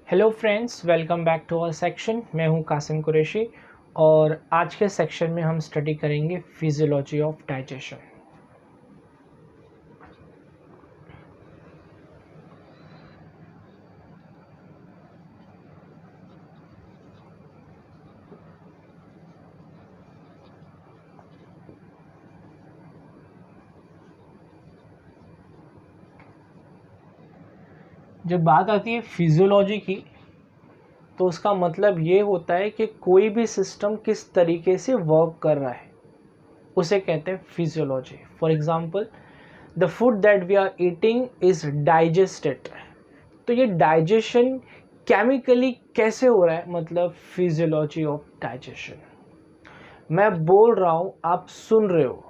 Hello friends, welcome back to our section. मैं हूं कासिम कुरैशी और आज के सेक्शन में हम स्टडी करेंगे फिजियोलॉजी ऑफ डाइजेशन। जब बात आती है फिजियोलॉजी की तो उसका मतलब ये होता है कि कोई भी सिस्टम किस तरीके से वर्क कर रहा है, उसे कहते हैं physiology. For example, the food that we are eating is digested. तो ये डाइजेशन केमिकली कैसे हो रहा है, मतलब फिजियोलॉजी ऑफ डाइजेशन। मैं बोल रहा हूँ, आप सुन रहे हो,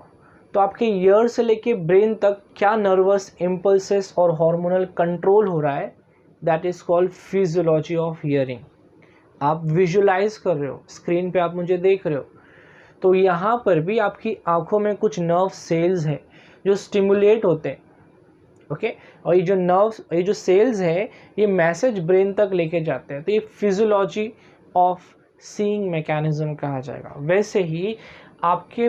तो आपके ईयर से लेके ब्रेन तक क्या नर्वस इम्पल्सेस और हार्मोनल कंट्रोल हो रहा है, that is called physiology of hearing. आप विजुलाइज कर रहे हो, स्क्रीन पे आप मुझे देख रहे हो, तो यहाँ पर भी आपकी आंखों में कुछ नर्व सेल्स हैं जो स्टिमुलेट होते हैं, ओके। और ये जो सेल्स हैं ये मैसेज ब्रेन तक लेके जाते हैं, तो ये फिजियोलॉजी ऑफ सीइंग मैकेनिज्म कहा जाएगा। वैसे ही आपके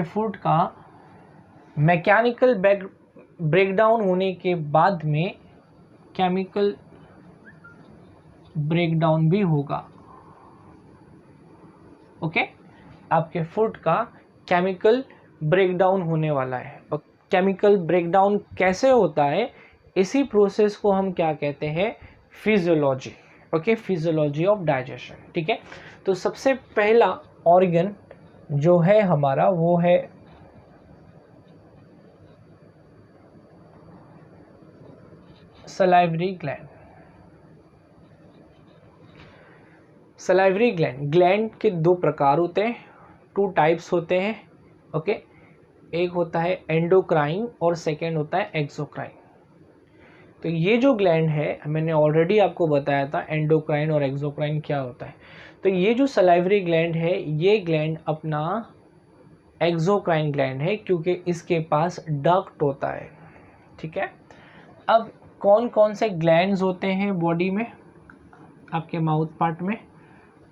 फूड का मैकेनिकल ब्रेकडाउन होने के बाद में केमिकल ब्रेकडाउन भी होगा, ओके। आपके फूड का केमिकल ब्रेकडाउन होने वाला है, और केमिकल ब्रेकडाउन कैसे होता है, इसी प्रोसेस को हम क्या कहते हैं, physiology, okay, physiology of digestion, ठीक है। तो सबसे पहला ऑर्गन जो है हमारा वो है सलाइवरी ग्लैंड। सलाइवरी ग्लैंड के दो प्रकार होते हैं, टू टाइप्स होते हैं, ओके। एक होता है एंडोक्राइन और सेकेंड होता है एक्सोक्राइन। तो ये जो ग्लैंड है, मैंने ऑलरेडी आपको बताया था एंडोक्राइन और एक्सोक्राइन क्या होता है। तो ये जो सलाइवरी ग्लैंड है, ये ग्लैंड अपना एक्सोक्राइन ग्लैंड है, क्योंकि इसके पास डक्ट होता है, ठीक है। अब कौन कौन से ग्लैंड्स होते हैं बॉडी में, आपके माउथ पार्ट में,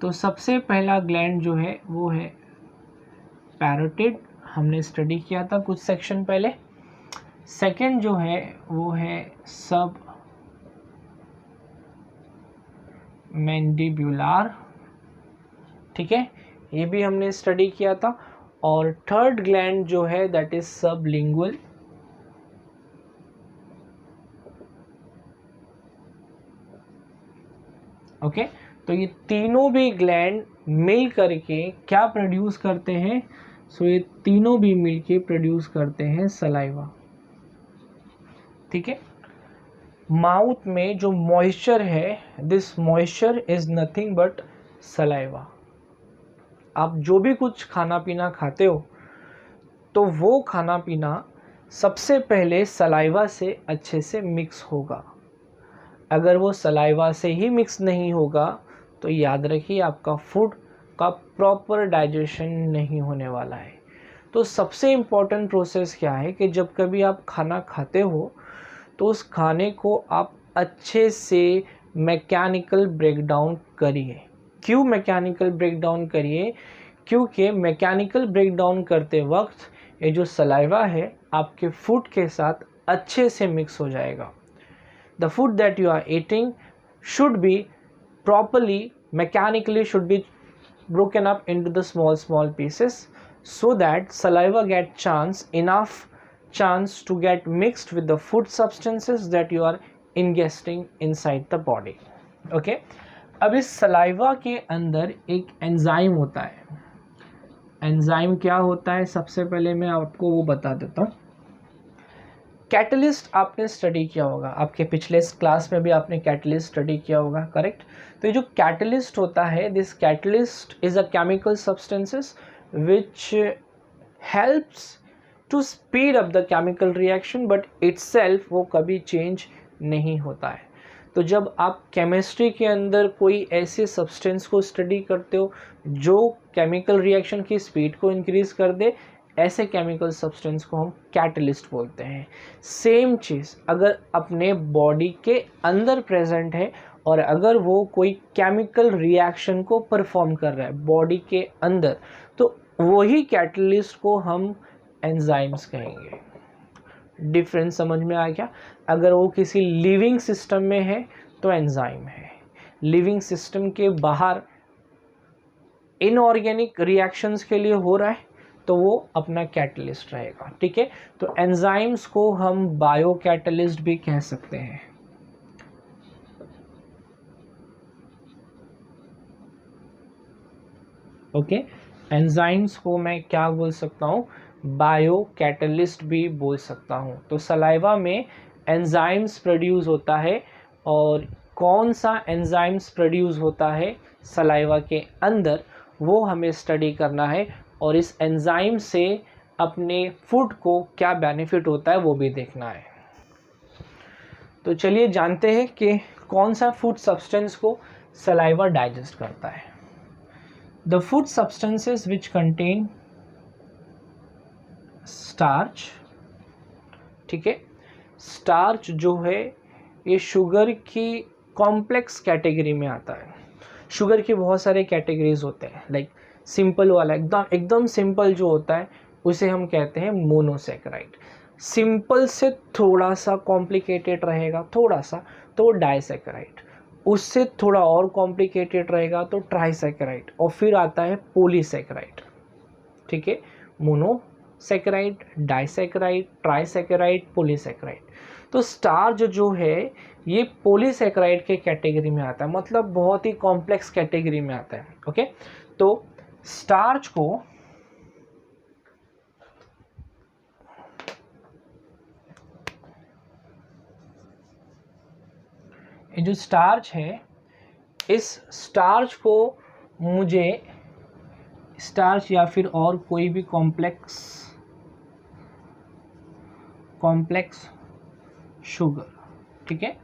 तो सबसे पहला ग्लैंड जो है वो है पैरोटिड, हमने स्टडी किया था कुछ सेक्शन पहले। सेकंड जो है वो है सब मैंडिब्यूलर, ठीक है, ये भी हमने स्टडी किया था। और थर्ड ग्लैंड जो है दैट इज सबलिंगुअल, ओके। तो ये तीनों भी ग्लैंड मिल करके क्या प्रोड्यूस करते हैं, सो ये तीनों भी मिलके प्रोड्यूस करते हैं सलाइवा, ठीक है। माउथ में जो मॉइस्चर है, this moisture is nothing but saliva. आप जो भी कुछ खाना पीना खाते हो, तो वो खाना पीना सबसे पहले सलाइवा से अच्छे से मिक्स होगा। अगर वो सलाइवा से ही मिक्स नहीं होगा तो याद रखिए आपका फूड का प्रॉपर डाइजेशन नहीं होने वाला है। तो सबसे इम्पॉर्टेंट प्रोसेस क्या है कि जब कभी आप खाना खाते हो तो उस खाने को आप अच्छे से मैकेनिकल ब्रेकडाउन करिए। क्यों मैकेनिकल ब्रेकडाउन करिए, क्योंकि मैकेनिकल ब्रेकडाउन करते वक्त ये जो सलाइवा है आपके फूड के साथ अच्छे से मिक्स हो जाएगा। The food that you are eating should be mechanically should be broken up into the small pieces, so that saliva get enough chance to get mixed with the food substances that you are ingesting inside the body, okay। अब इस saliva के अंदर एक enzyme होता है। Enzyme क्या होता है, सबसे पहले मैं आपको वो बता देता हूँ। कैटलिस्ट आपने स्टडी किया होगा, आपके पिछले क्लास में भी आपने कैटलिस्ट स्टडी किया होगा, करेक्ट। तो ये जो कैटलिस्ट होता है, this catalyst is a chemical substances which helps to speed up the chemical reaction, but itself वो कभी चेंज नहीं होता है। तो जब आप केमिस्ट्री के अंदर कोई ऐसे सब्सटेंस को स्टडी करते हो जो केमिकल रिएक्शन की स्पीड को इंक्रीज कर दे, ऐसे केमिकल सब्सटेंस को हम कैटलिस्ट बोलते हैं। सेम चीज़ अगर अपने बॉडी के अंदर प्रेजेंट है और अगर वो कोई केमिकल रिएक्शन को परफॉर्म कर रहा है बॉडी के अंदर, तो वही कैटलिस्ट को हम एंजाइम्स कहेंगे। डिफरेंस समझ में आ गया? अगर वो किसी लिविंग सिस्टम में है तो एंजाइम है, लिविंग सिस्टम के बाहर इनऑर्गेनिक रिएक्शंस के लिए हो रहा है तो वो अपना कैटलिस्ट रहेगा। ठीक है, तो एंजाइम्स को हम बायो कैटलिस्ट भी कह सकते हैं। ओके, एंजाइम्स को मैं क्या बोल सकता हूँ? बायो कैटलिस्ट भी बोल सकता हूँ। तो सलाइवा में एंजाइम्स प्रोड्यूस होता है, और कौन सा एंजाइम्स प्रोड्यूस होता है सलाइवा के अंदर वो हमें स्टडी करना है, और इस एंजाइम से अपने फूड को क्या बेनिफिट होता है वो भी देखना है। तो चलिए जानते हैं कि कौन सा फूड सब्सटेंस को सलाइवा डाइजेस्ट करता है। The food substances which contain starch, ठीक है, स्टार्च जो है ये शुगर की कॉम्प्लेक्स कैटेगरी में आता है। शुगर की बहुत सारे कैटेगरीज होते हैं, लाइक सिंपल वाला एकदम सिंपल जो होता है उसे हम कहते हैं मोनोसैकेराइड। सिंपल से थोड़ा सा कॉम्प्लिकेटेड रहेगा थोड़ा सा तो डाइसैकेराइड, उससे थोड़ा और कॉम्प्लिकेटेड रहेगा तो ट्राइसैकेराइड, और फिर आता है पॉलीसैकेराइड। ठीक है, मोनोसैकेराइड, डाइसैकेराइड, ट्राइसैकेराइड, पॉलीसैकेराइड। तो स्टार्च जो है ये पॉलीसैकेराइड के कैटेगरी में आता है, मतलब बहुत ही कॉम्प्लेक्स कैटेगरी में आता है। ओके, तो स्टार्च को ये जो स्टार्च है, इस स्टार्च को मुझे स्टार्च या फिर और कोई भी कॉम्प्लेक्स शुगर, ठीक है,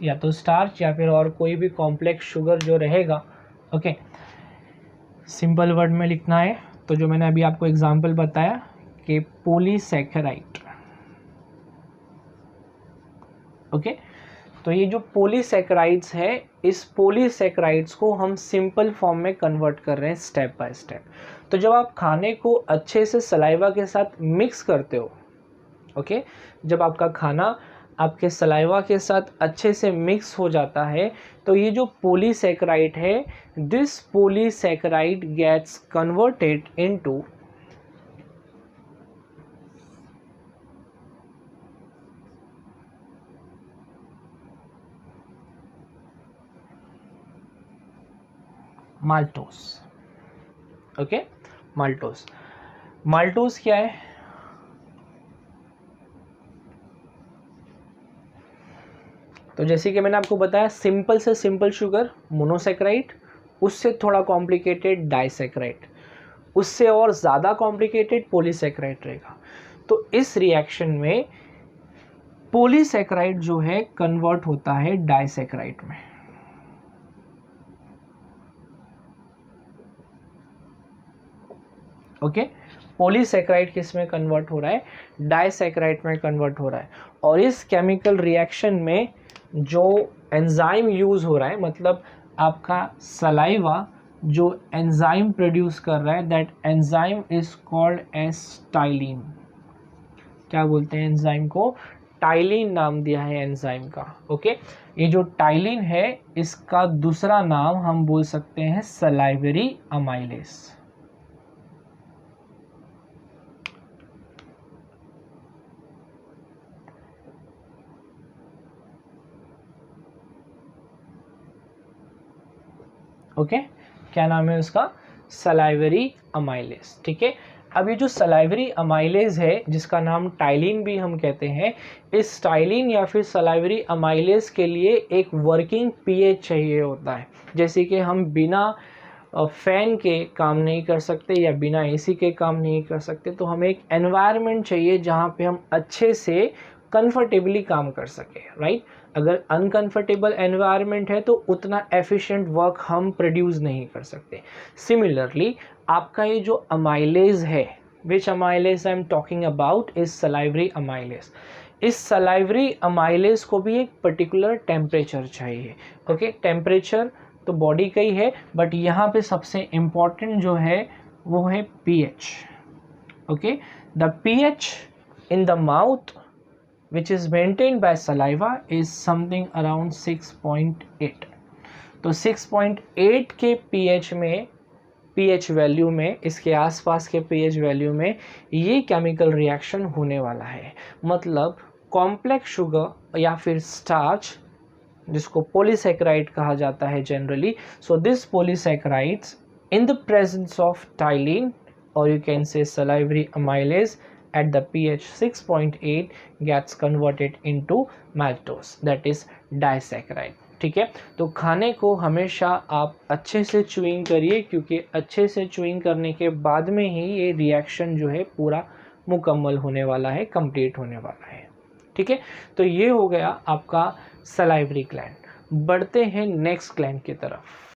या तो स्टार्च या फिर और कोई भी कॉम्प्लेक्स शुगर जो रहेगा, ओके, सिंपल वर्ड में लिखना है। तो जो मैंने अभी आपको एग्जांपल बताया कि पॉलीसैकेराइड। ओके, तो ये जो पॉलीसैकेराइड्स है, इस पॉलीसैकेराइड्स को हम सिंपल फॉर्म में कन्वर्ट कर रहे हैं स्टेप बाय स्टेप। तो जब आप खाने को अच्छे से सलाइवा के साथ मिक्स करते हो, ओके, जब आपका खाना आपके सलाइवा के साथ अच्छे से मिक्स हो जाता है तो ये जो पॉलीसैकेराइड है, this polysaccharide gets converted into maltose. Okay, maltose. Maltose क्या है? तो जैसे कि मैंने आपको बताया, सिंपल से सिंपल शुगर मोनोसैकेराइड, उससे थोड़ा कॉम्प्लिकेटेड डाइसैकेराइड, उससे और ज़्यादा कॉम्प्लिकेटेड पॉलीसैकेराइड रहेगा। तो इस रिएक्शन में पॉलीसैकेराइड जो है कन्वर्ट होता है डाइसैकेराइड में। ओके, पॉलीसैकेराइड किस में कन्वर्ट हो रहा है? डाइसैकेराइड में कन्वर्ट हो रहा है। और इस केमिकल रिएक्शन में जो एंजाइम यूज़ हो रहा है, मतलब आपका सलाइवा जो एंजाइम प्रोड्यूस कर रहा है, that enzyme is called as ptyalin. क्या बोलते हैं एंजाइम को? टाइलिन नाम दिया है एंजाइम का। ओके, ये जो टाइलिन है इसका दूसरा नाम हम बोल सकते हैं सलाइवरी अमाइलेज। ओके, क्या नाम है उसका? Salivary amylase. ठीक है, अब ये जो सलाइवरी अमाइलेज है जिसका नाम टाइलिन भी हम कहते हैं, इस टाइलिन या फिर सलाइवरी अमाइलेज के लिए एक वर्किंग पीएच चाहिए होता है। जैसे कि हम बिना फैन के काम नहीं कर सकते या बिना एसी के काम नहीं कर सकते, तो हमें एक एनवायरनमेंट चाहिए जहाँ पे हम अच्छे से कंफर्टेबली काम कर सके, राइट। अगर अनकंफर्टेबल एनवायरनमेंट है तो उतना एफिशिएंट वर्क हम प्रोड्यूस नहीं कर सकते। सिमिलरली आपका ये जो अमाइलेज है, which amylase I am talking about is salivary amylase. इस सलाइवरी अमाइलेज को भी एक पर्टिकुलर टेम्परेचर चाहिए, ओके। टेम्परेचर तो बॉडी का ही है, बट यहाँ पे सबसे इम्पॉर्टेंट जो है वो है pH, okay. The pH in the mouth which is maintained by saliva is something around 6.8। तो 6.8 के pH में, pH वैल्यू में, इसके आसपास के pH वैल्यू में ये केमिकल रिएक्शन होने वाला है। मतलब कॉम्प्लेक्स शुगर या फिर स्टार्च, जिसको पॉलीसैकेराइड कहा जाता है generally, so this polysaccharides in the presence of tylene or you can say salivary amylase at the pH 6.8 gets converted into maltose, that is disaccharide, ठीक है। तो खाने को हमेशा आप अच्छे से च्यूइंग करिए, क्योंकि अच्छे से च्यूइंग करने के बाद में ही ये रिएक्शन जो है पूरा मुकम्मल होने वाला है, कंप्लीट होने वाला है, ठीक है। तो ये हो गया आपका सलाइवरी ग्लैंड। बढ़ते हैं नेक्स्ट ग्लैंड की तरफ।